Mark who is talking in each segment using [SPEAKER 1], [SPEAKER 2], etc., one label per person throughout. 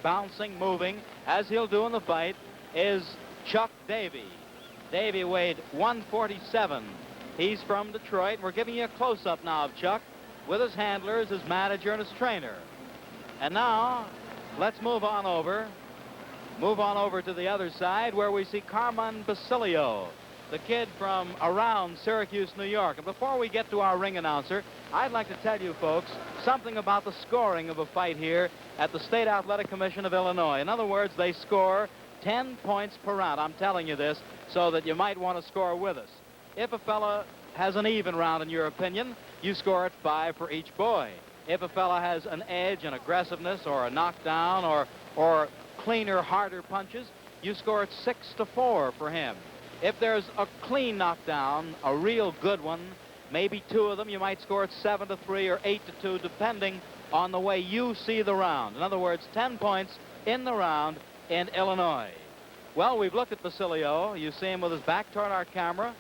[SPEAKER 1] bouncing, moving, as he'll do in the fight, is Chuck Davey. Davey weighed 147. He's from Detroit. We're giving you a close-up now of Chuck with his handlers, his manager, and his trainer. And now, let's move on over to the other side where we see Carmen Basilio, the kid from around Syracuse, New York. And before we get to our ring announcer, I'd like to tell you folks something about the scoring of a fight here at the State Athletic Commission of Illinois. In other words, they score 10 points per round. I'm telling you this so that you might want to score with us. If a fella has an even round, in your opinion, you score at 5 for each boy. If a fella has an edge, an aggressiveness, or a knockdown, or cleaner, harder punches, you score at 6-4 for him. If there's a clean knockdown, a real good one, maybe 2 of them, you might score at 7-3 or 8-2, depending on the way you see the round. In other words, 10 points in the round in Illinois. Well, we've looked at Basilio. You see him with his back toward our camera.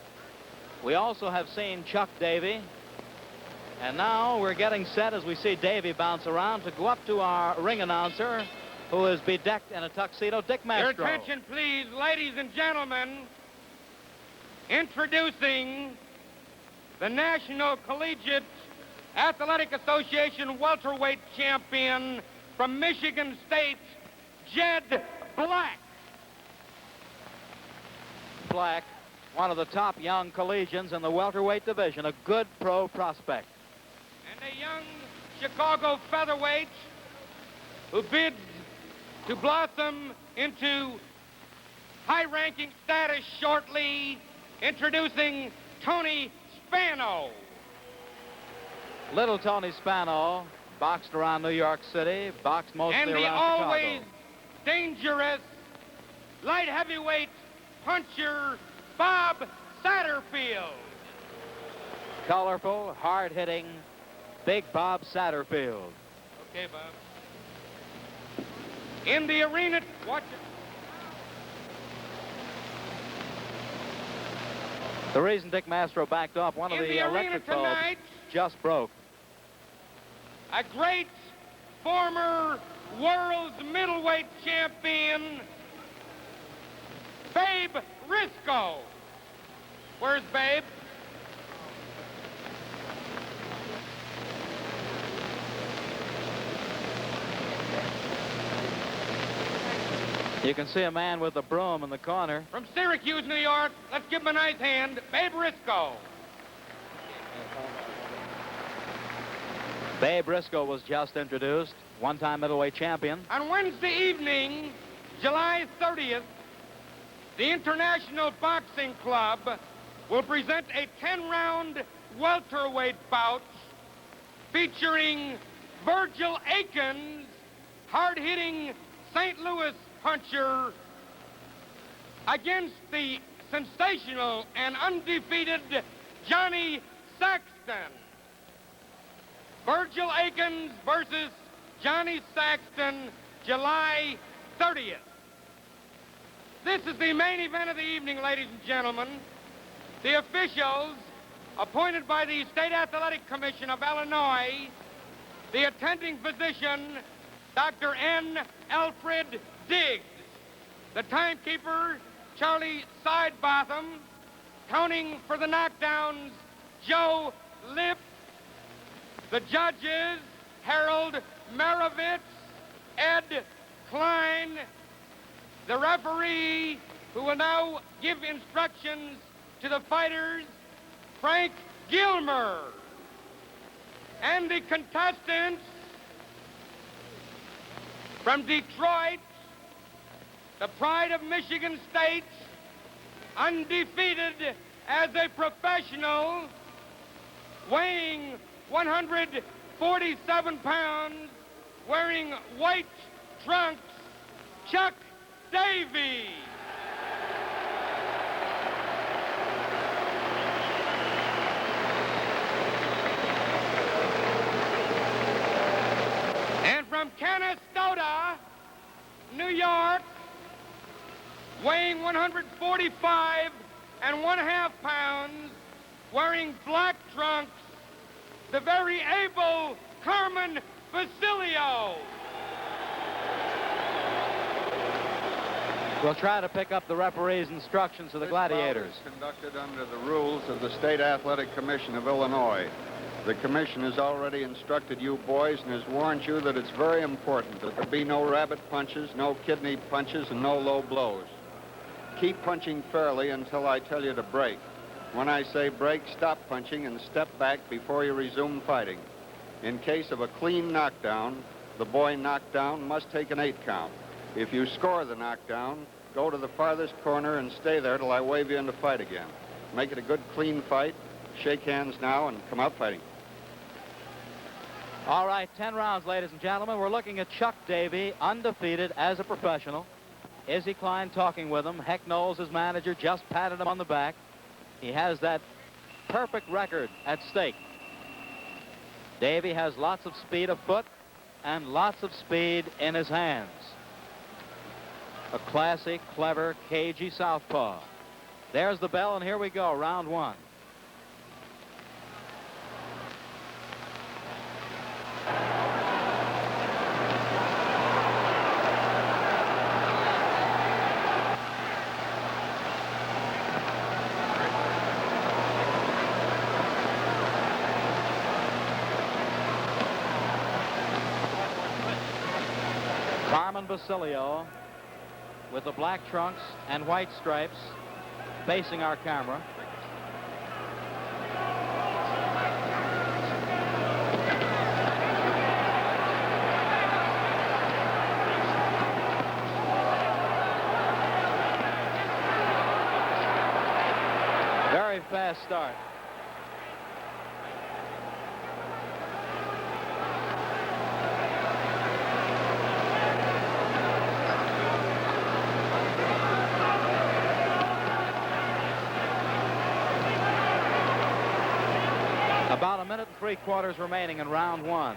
[SPEAKER 1] We also have seen Chuck Davey. And now we're getting set, as we see Davey bounce around, to go up to our ring announcer, who is bedecked in a tuxedo, Dick Mastro.
[SPEAKER 2] Your attention, please, ladies and gentlemen. Introducing the National Collegiate Athletic Association welterweight champion from Michigan State, Jed Black.
[SPEAKER 1] Black, one of the top young collegians in the welterweight division, a good pro prospect.
[SPEAKER 2] And a young Chicago featherweight who bids to blossom into high-ranking status shortly, introducing Tony Spano.
[SPEAKER 1] Little Tony Spano boxed around New York City, boxed mostly around Chicago.
[SPEAKER 2] And the always dangerous light heavyweight puncher, Bob Satterfield.
[SPEAKER 1] Colorful, hard-hitting, big Bob Satterfield.
[SPEAKER 2] Okay, Bob. In the arena, watch it.
[SPEAKER 1] The reason Dick Mastro backed off, one of the electric bulbs just broke.
[SPEAKER 2] A great former world's middleweight champion, Babe Risco. Where's Babe?
[SPEAKER 1] You can see a man with a broom in the corner.
[SPEAKER 2] From Syracuse, New York, let's give him a nice hand, Babe Risco.
[SPEAKER 1] Babe Risco was just introduced, one-time middleweight champion.
[SPEAKER 2] On Wednesday evening, July 30th, the International Boxing Club will present a 10-round welterweight bout featuring Virgil Akins, hard-hitting St. Louis puncher, against the sensational and undefeated Johnny Saxton. Virgil Akins versus Johnny Saxton, July 30th. This is the main event of the evening, ladies and gentlemen. The officials appointed by the State Athletic Commission of Illinois, the attending physician, Dr. N. Alfred Diggs, the timekeeper, Charlie Sidebotham, counting for the knockdowns, Joe Lipp, the judges, Harold Marovitz, Ed Klein, the referee, who will now give instructions to the fighters, Frank Gilmer, and the contestants from Detroit, the pride of Michigan State, undefeated as a professional, weighing 147 pounds, wearing white trunks, Chuck Davey. And from Canastota, New York, weighing 145 1/2 pounds, wearing black trunks, the very able Carmen Basilio.
[SPEAKER 1] We'll try to pick up the referee's instructions to the gladiators.
[SPEAKER 3] This bout is conducted under the rules of the State Athletic Commission of Illinois. The commission has already instructed you boys and has warned you that it's very important that there be no rabbit punches, no kidney punches, and no low blows. Keep punching fairly until I tell you to break. When I say break, stop punching and step back before you resume fighting. In case of a clean knockdown, the boy knocked down must take an 8 count. If you score the knockdown, go to the farthest corner and stay there till I wave you in to fight again. Make it a good, clean fight. Shake hands now and come out fighting.
[SPEAKER 1] All right, 10 rounds, ladies and gentlemen. We're looking at Chuck Davey, undefeated as a professional. Izzy Klein talking with him. Heck Knowles, his manager, just patted him on the back. He has that perfect record at stake. Davey has lots of speed afoot and lots of speed in his hands. A classy, clever, cagey southpaw. There's the bell, and here we go, round 1. Carmen Basilio with the black trunks and white stripes facing our camera. Very fast start. About 1 minute and 3/4 remaining in round 1.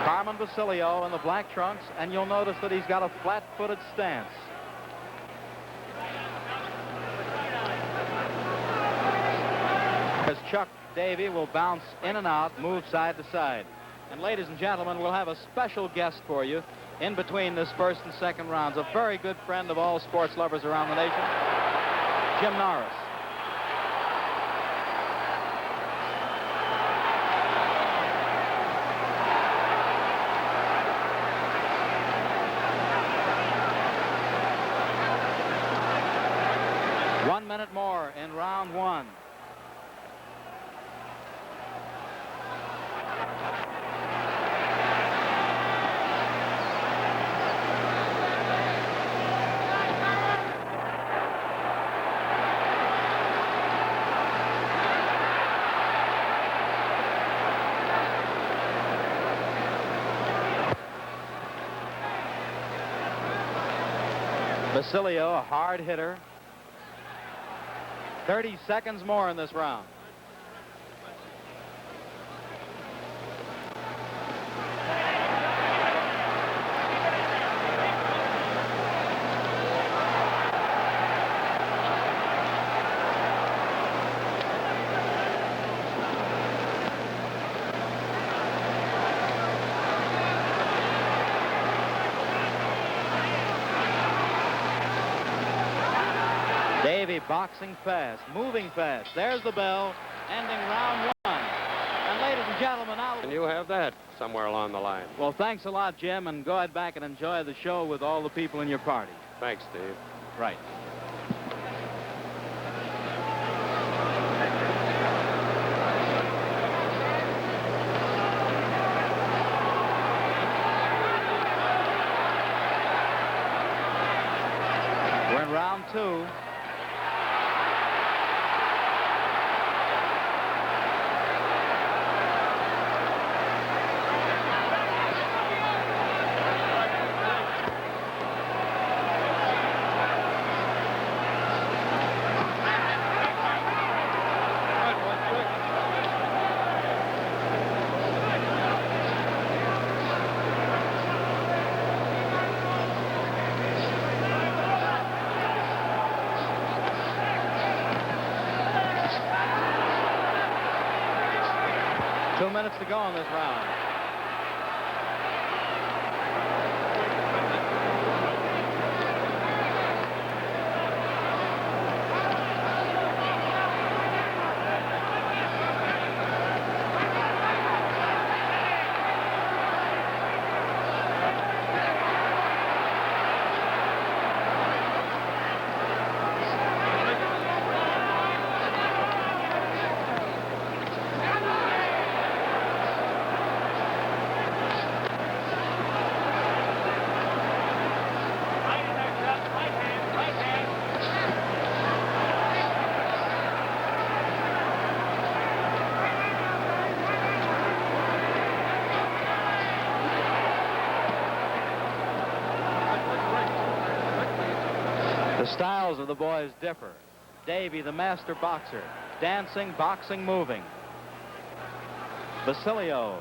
[SPEAKER 1] Carmen Basilio in the black trunks, and you'll notice that he's got a flat-footed stance. As Chuck Davey will bounce in and out, move side to side. And ladies and gentlemen, we'll have a special guest for you in between this first and second rounds. A very good friend of all sports lovers around the nation, Jim Norris. One minute more in round 1. Basilio, a hard hitter. 30 seconds more in this round. Davey boxing fast, moving fast. There's the bell, ending round 1. And ladies and gentlemen, now...
[SPEAKER 4] And you have that somewhere along the line.
[SPEAKER 1] Well, thanks a lot, Jim, and go ahead back and enjoy the show with all the people in your party.
[SPEAKER 4] Thanks, Steve.
[SPEAKER 1] Right. We're in round 2. 2 minutes to go in this round. The styles of the boys differ. Davey, the master boxer, dancing, boxing, moving. Basilio,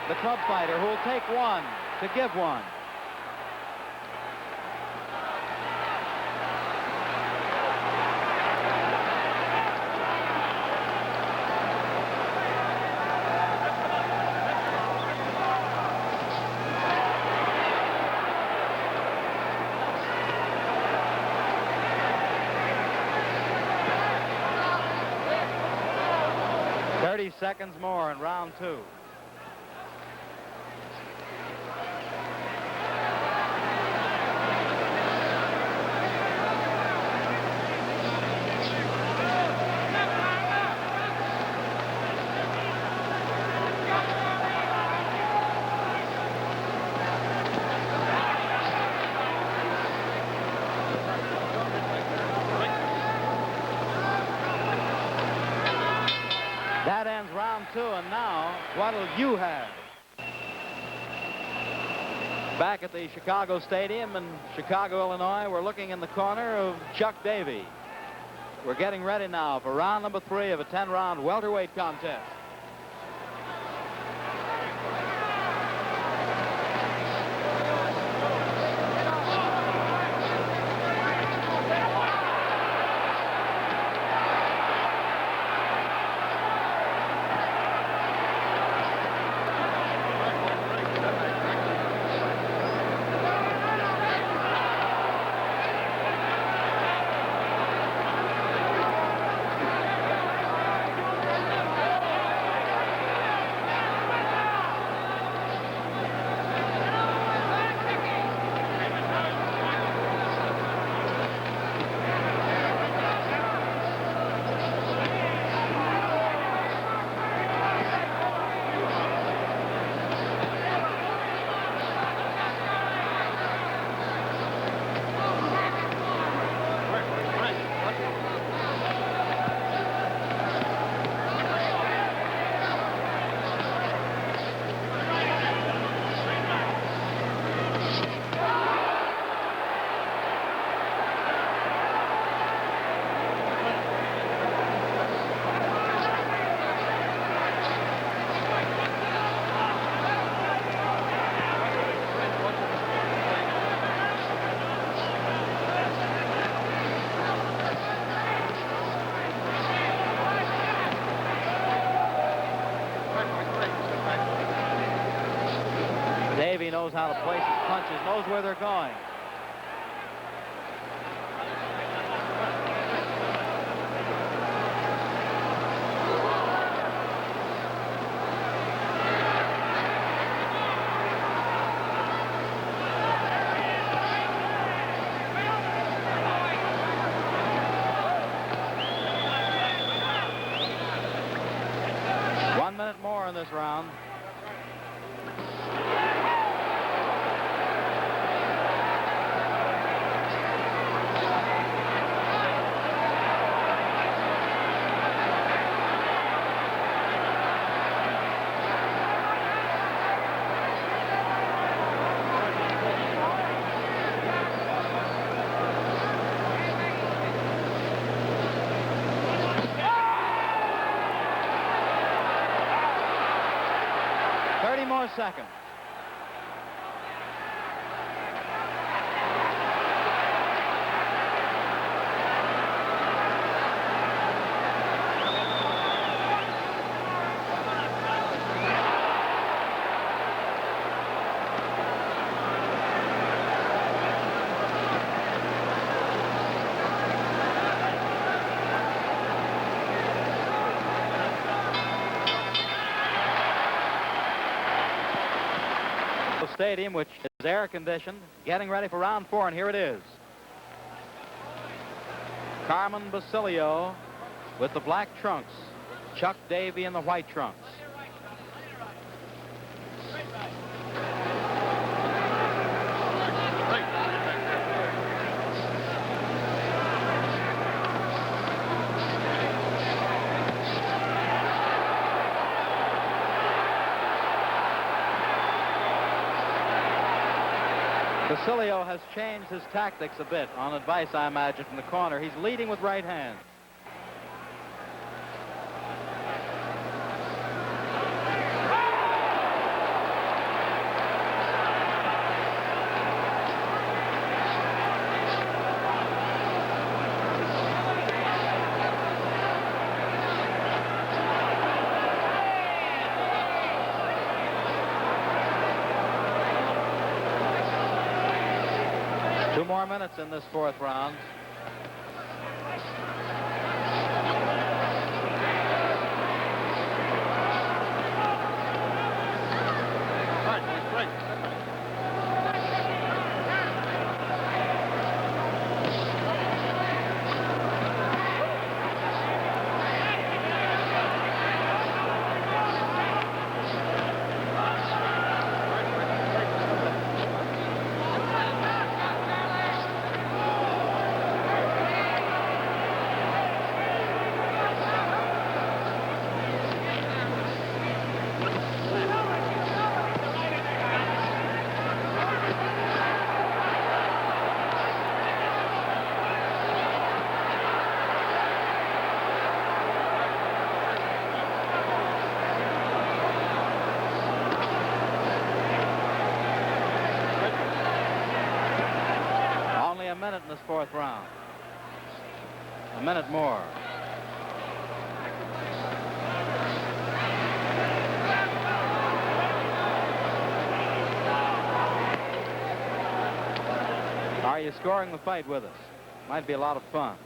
[SPEAKER 1] the club fighter who will take one to give one. Seconds more in round 2. That ends round 2, and now, what'll you have? Back at the Chicago Stadium in Chicago, Illinois, we're looking in the corner of Chuck Davey. We're getting ready now for round number 3 of a 10-round welterweight contest. Davey knows how to place his punches, knows where they're going. One minute more in this round. More seconds. stadium, which is air-conditioned, getting ready for round 4, and here it is. Carmen Basilio with the black trunks. Chuck Davey in the white trunks. Basilio has changed his tactics a bit, on advice, I imagine, from the corner. He's leading with right hand. Two more minutes in this 4th round. A minute in this 4th round. A minute more. Are you scoring the fight with us? Might be a lot of fun.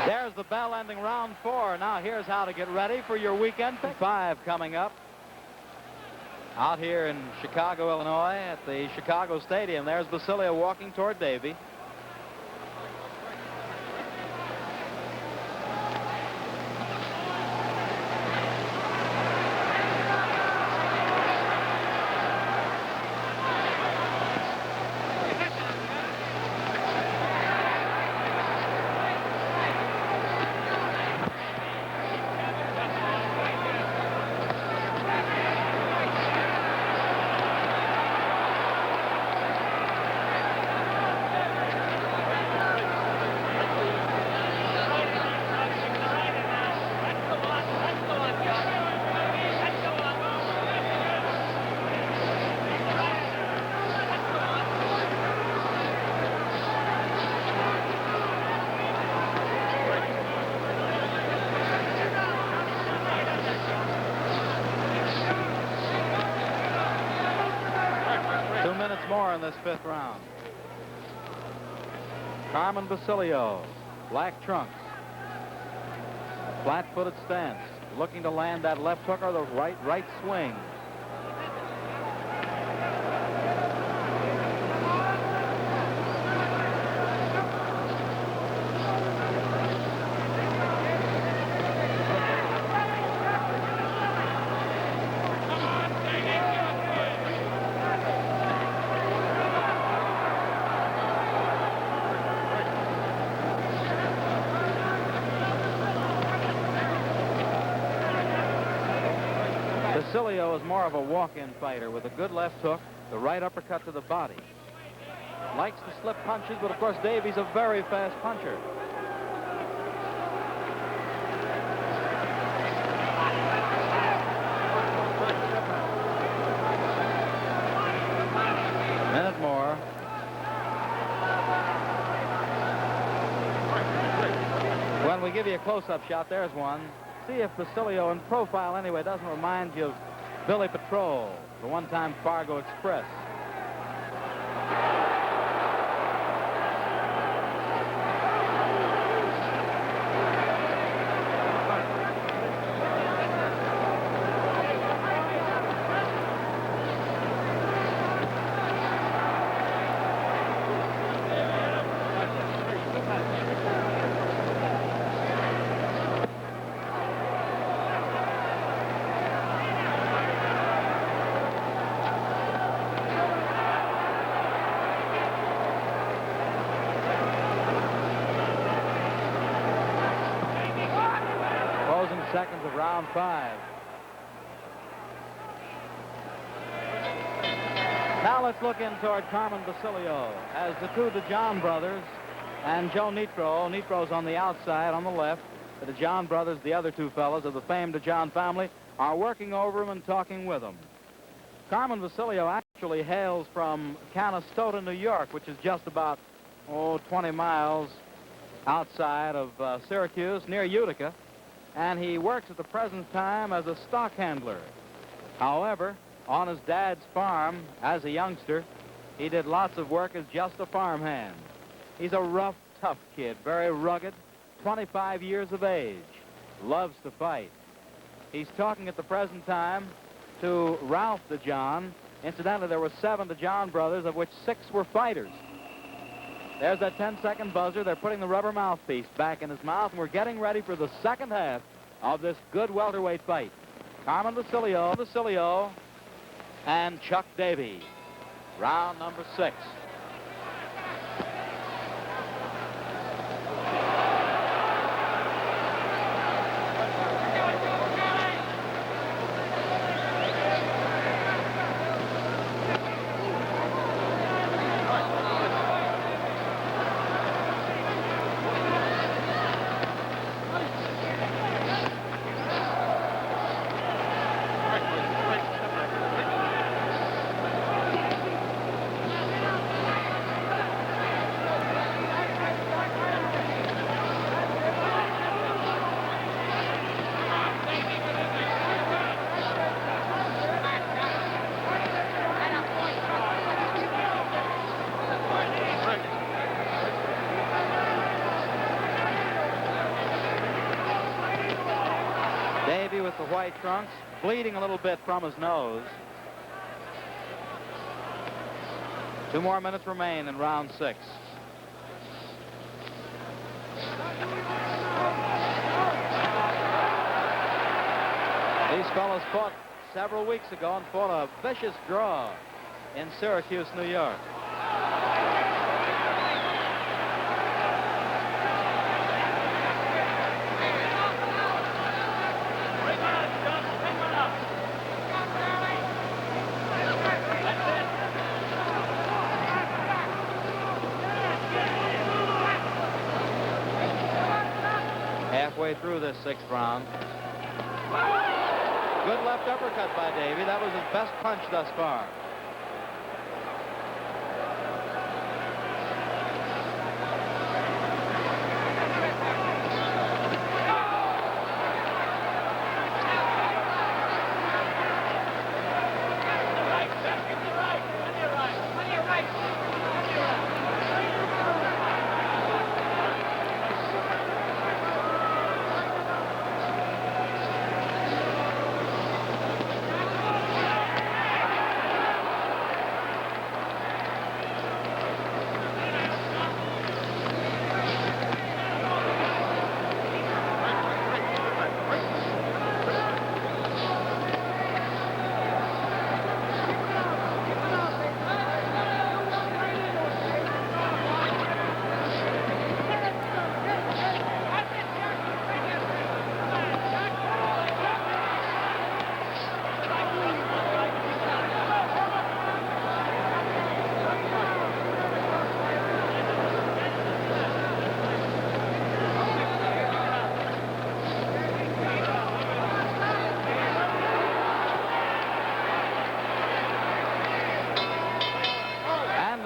[SPEAKER 1] There's the bell ending round 4. Now here's how to get ready for your weekend pick. 5 coming up out here in Chicago, Illinois at the Chicago Stadium. There's Basilio walking toward Davey. More in this 5th round. Carmen Basilio, black trunks, flat-footed stance, looking to land that left hook or the right swing. Basilio is more of a walk-in fighter with a good left hook, the right uppercut to the body. likes to slip punches, but of course Davey's a very fast puncher. Minute more. When we give you a close-up shot, there's one. See if Basilio, in profile anyway, doesn't remind you of Billy Patrol, the one-time Fargo Express. Seconds of round 5. Now let's look in toward Carmen Basilio as the two DeJohn brothers and Joe Nitro. Nitro's on the outside on the left. The DeJohn brothers, the other two fellows of the famed DeJohn family, are working over him and talking with him. Carmen Basilio actually hails from Canastota, New York, which is just about 20 miles outside of Syracuse, near Utica. And he works at the present time as a stock handler. However, on his dad's farm as a youngster, he did lots of work as just a farmhand. He's a rough, tough kid, very rugged, 25 years of age, loves to fight. He's talking at the present time to Ralph DeJohn. Incidentally, there were 7 DeJohn brothers, of which 6 were fighters. There's that 10-second buzzer. They're putting the rubber mouthpiece back in his mouth, and we're getting ready for the second half of this good welterweight fight. Carmen Basilio, and Chuck Davey. Round number 6. With the white trunks, bleeding a little bit from his nose. 2 more minutes remain in round 6. These fellows fought several weeks ago and fought a vicious draw in Syracuse, New York. Halfway through this 6th round. Good left uppercut by Davey. That was his best punch thus far.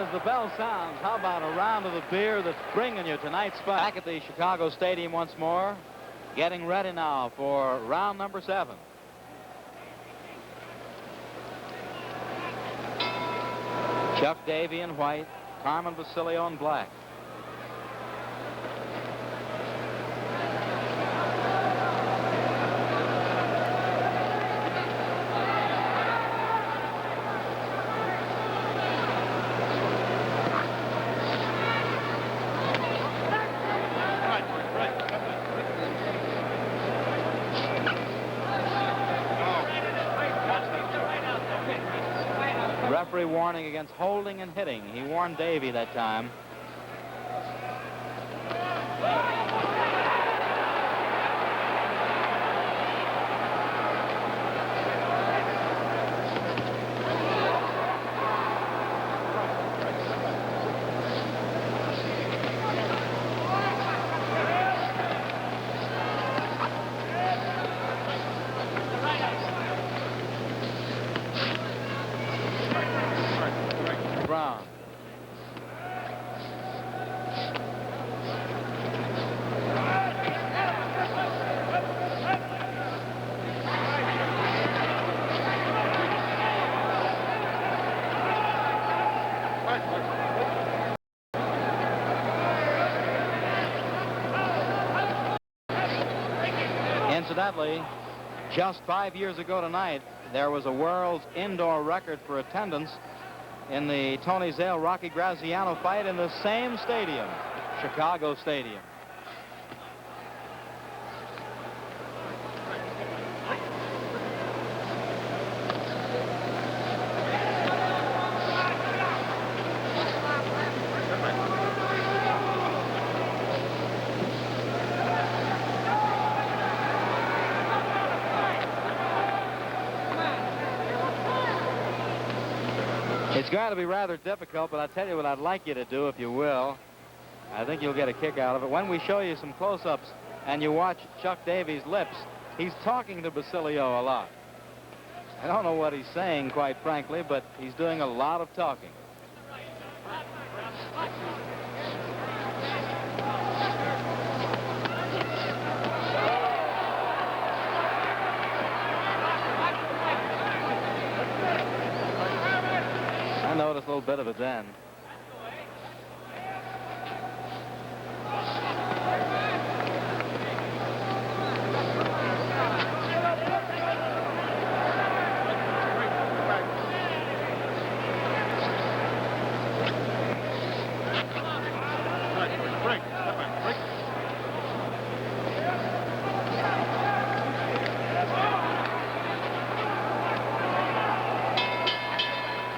[SPEAKER 1] as the bell sounds, how about a round of the beer that's bringing you tonight's fight? Back at the Chicago Stadium once more, getting ready now for round number 7. Chuck Davey in white, Carmen Basilio in black. Referee warning against holding and hitting. He warned Davey that time. Brown. Incidentally, just 5 years ago tonight, there was a world's indoor record for attendance in the Tony Zale-Rocky Graziano fight in the same stadium, Chicago Stadium. It's going to be rather difficult, but I'll tell you what I'd like you to do, if you will. I think you'll get a kick out of it. When we show you some close-ups and you watch Chuck Davey's lips, he's talking to Basilio a lot. I don't know what he's saying, quite frankly, but he's doing a lot of talking. I noticed a little bit of it then.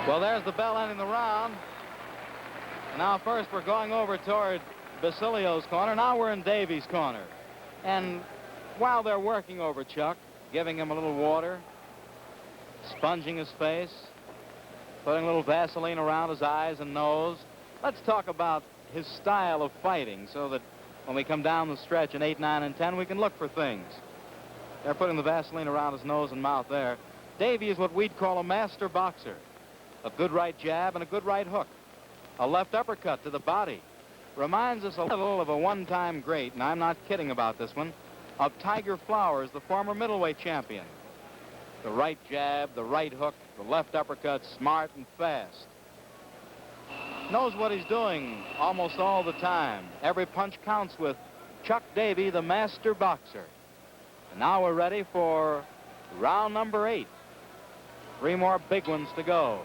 [SPEAKER 1] Well, there's the bell ending the round. Now, first, we're going over toward Basilio's corner. Now we're in Davey's corner. And while they're working over Chuck, giving him a little water, sponging his face, putting a little Vaseline around his eyes and nose, let's talk about his style of fighting so that when we come down the stretch in 8, 9, and 10, we can look for things. They're putting the Vaseline around his nose and mouth there. Davey is what we'd call a master boxer. A good right jab and a good right hook. A left uppercut to the body. Reminds us a little of a one-time great, and I'm not kidding about this one, of Tiger Flowers, the former middleweight champion. The right jab, the right hook, the left uppercut, smart and fast. Knows what he's doing almost all the time. Every punch counts with Chuck Davey, the master boxer. And now we're ready for round number 8. 3 more big ones to go.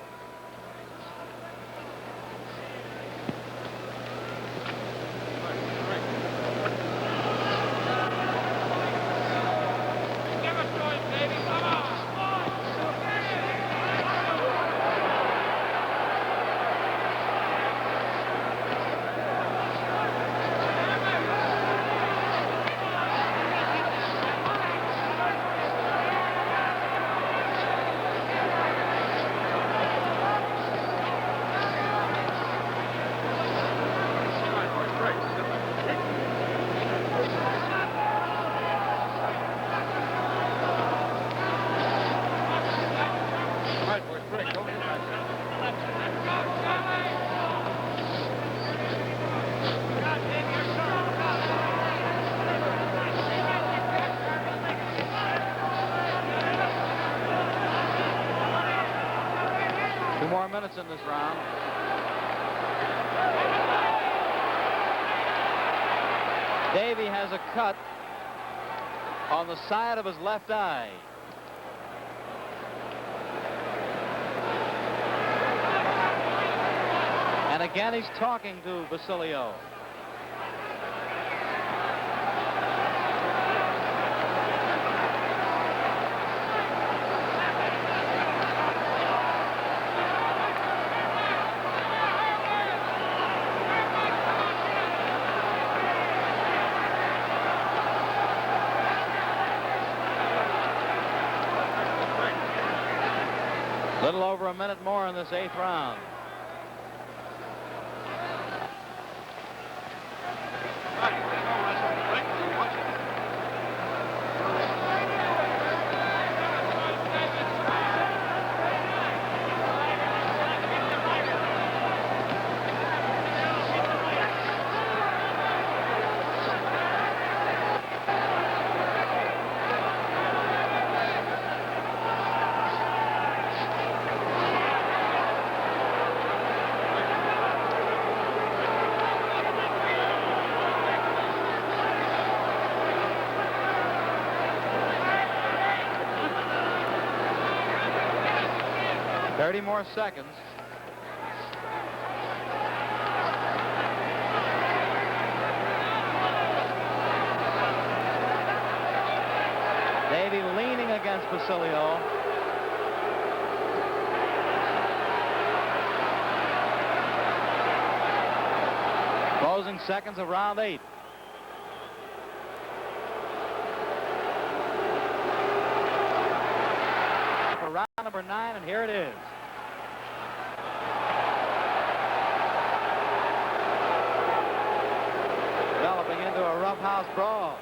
[SPEAKER 1] more minutes in this round. Davey has a cut on the side of his left eye. And again, he's talking to Basilio. Little over a minute more in this 8th round. More seconds. Davey leaning against Basilio. Closing seconds of round 8. For round number 9, and here it is. Developing into a roughhouse brawl.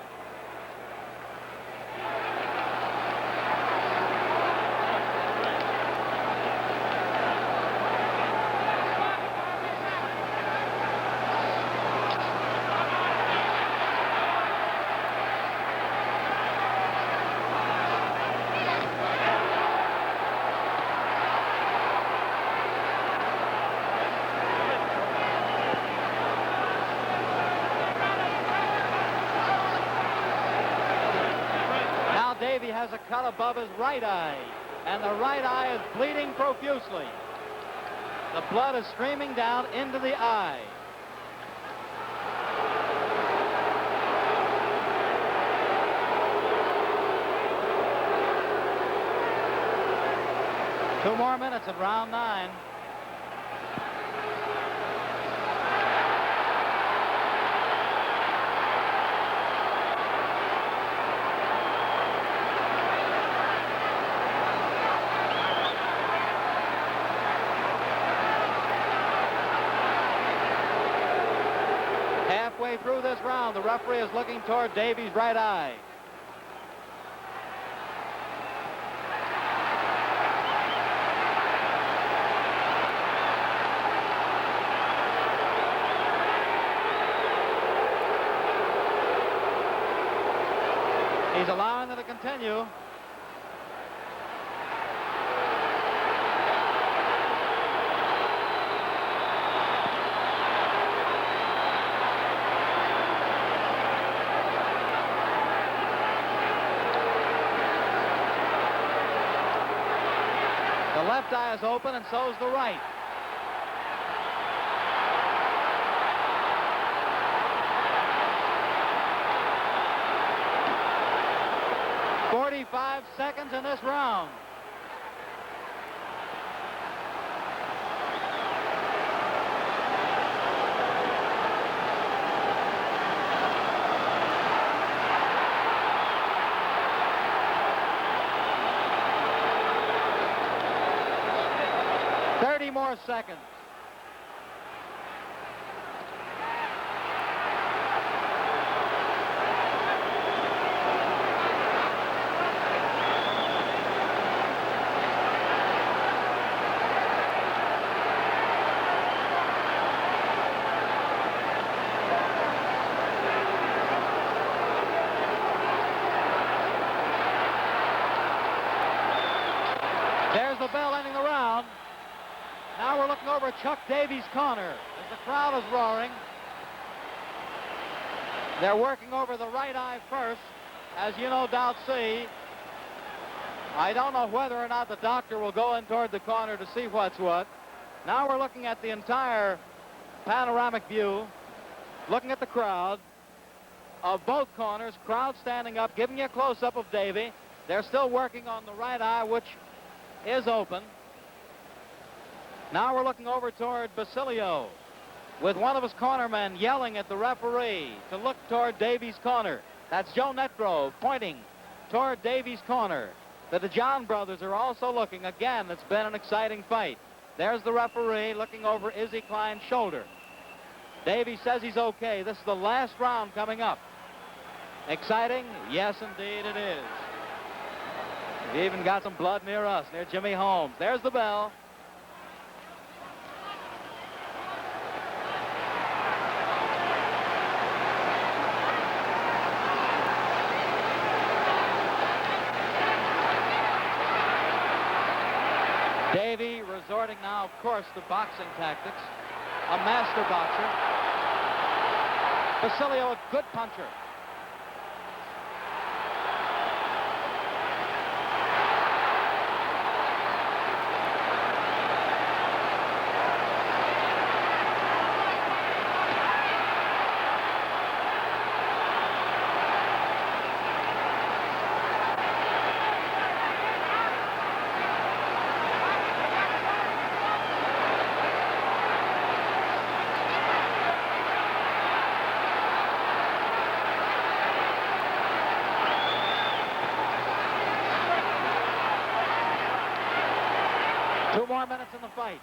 [SPEAKER 1] Davey has a cut above his right eye, and the right eye is bleeding profusely. The blood is streaming down into the eye. Two more minutes of round 9. Halfway through this round, the referee is looking toward Davey's right eye. He's allowing it to continue. The left eye is open, and so is the right. "45 seconds in this round." More seconds. There's the bell ending the round. we're looking over at Chuck Davey's corner as the crowd is roaring. They're working over the right eye first, as you no doubt see. I don't know whether or not the doctor will go in toward the corner to see what's what. Now we're looking at the entire panoramic view, looking at the crowd of both corners, crowd standing up, giving you a close-up of Davey. They're still working on the right eye, which is open. Now we're looking over toward Basilio, with one of his cornermen yelling at the referee to look toward Davey's corner. That's Joe Netgrove pointing toward Davey's corner. The DeJohn brothers are also looking. Again, it's been an exciting fight. There's the referee looking over Izzy Klein's shoulder. Davey says he's okay. This is the last round coming up. Exciting? Yes, indeed it is. We've even got some blood near us, near Jimmy Holmes. There's the bell. Davey resorting now, of course, to boxing tactics. A master boxer. Basilio, a good puncher. Two more minutes in the fight.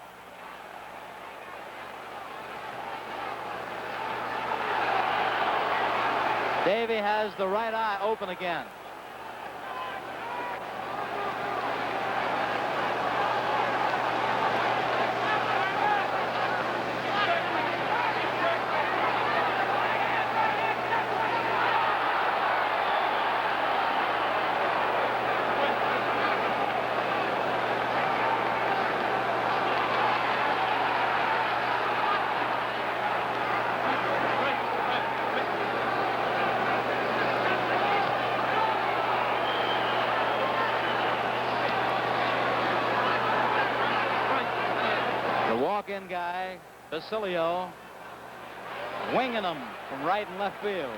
[SPEAKER 1] Davey has the right eye open again. Walk-in guy, Basilio, winging them from right and left field.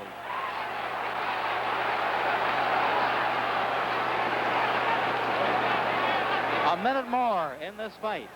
[SPEAKER 1] A minute more in this fight.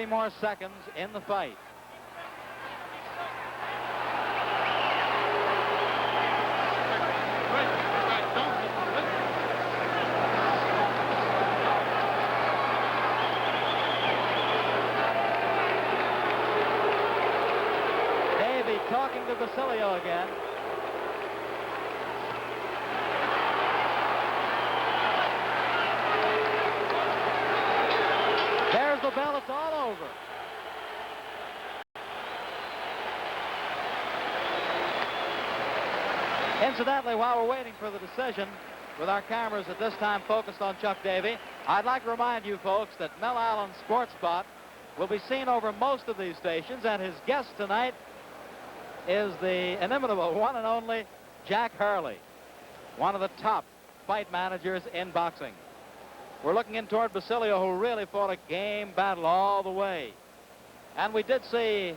[SPEAKER 1] More seconds in the fight. Davey talking to Basilio again. There's the bell. It's all over. Incidentally, while we're waiting for the decision, with our cameras at this time focused on Chuck Davey, I'd like to remind you folks that Mel Allen's Sports Spot will be seen over most of these stations, and his guest tonight is the inimitable one and only Jack Hurley, one of the top fight managers in boxing. We're looking in toward Basilio, who really fought a game battle all the way. And we did see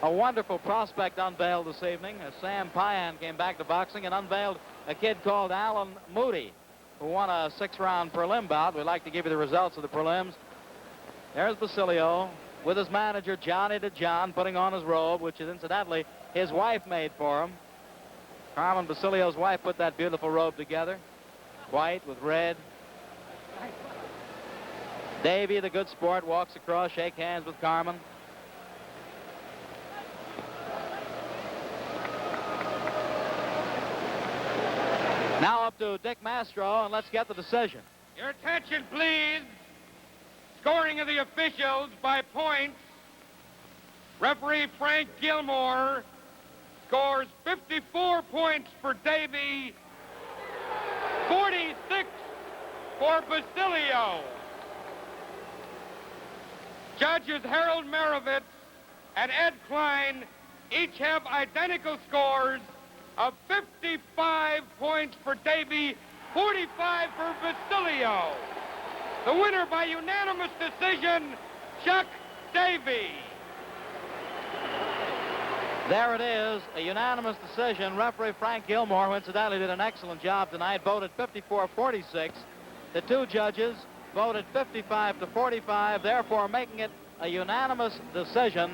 [SPEAKER 1] a wonderful prospect unveiled this evening as Sam Payan came back to boxing and unveiled a kid called Alan Moody, who won a 6-round prelim bout. We'd like to give you the results of the prelims. There's Basilio with his manager, Johnny DeJohn, putting on his robe, which is incidentally his wife made for him. Carmen, Basilio's wife, put that beautiful robe together, white with red. Davey, the good sport, walks across, shake hands with Carmen. off to Dick Mastro, and let's get the decision.
[SPEAKER 2] Your attention, please. Scoring of the officials by points. Referee Frank Gilmore scores 54 points for Davey, 46 for Basilio. Judges Harold Marovitz and Ed Klein each have identical scores of 55 points for Davey, 45 for Basilio. The winner by unanimous decision, Chuck Davey.
[SPEAKER 1] There it is, a unanimous decision. Referee Frank Gilmore, who incidentally did an excellent job tonight, voted 54-46. The two judges voted 55-45, therefore making it a unanimous decision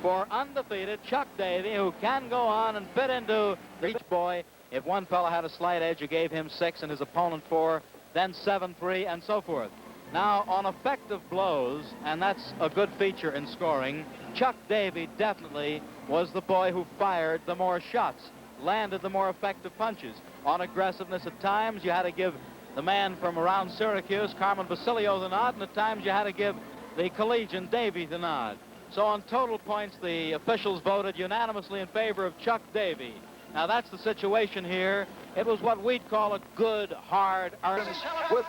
[SPEAKER 1] for undefeated Chuck Davey, who can go on and fit into each boy. If one fellow had a slight edge, you gave him 6 and his opponent 4, then 7-3, and so forth. Now, on effective blows, and that's a good feature in scoring, Chuck Davey definitely was the boy who fired the more shots, landed the more effective punches. On aggressiveness, at times, you had to give the man from around Syracuse, Carmen Basilio, the nod, and at times you had to give the collegian Davey the nod. So on total points, the officials voted unanimously in favor of Chuck Davey. Now, that's the situation here. It was what we'd call a good, hard argument.
[SPEAKER 5] With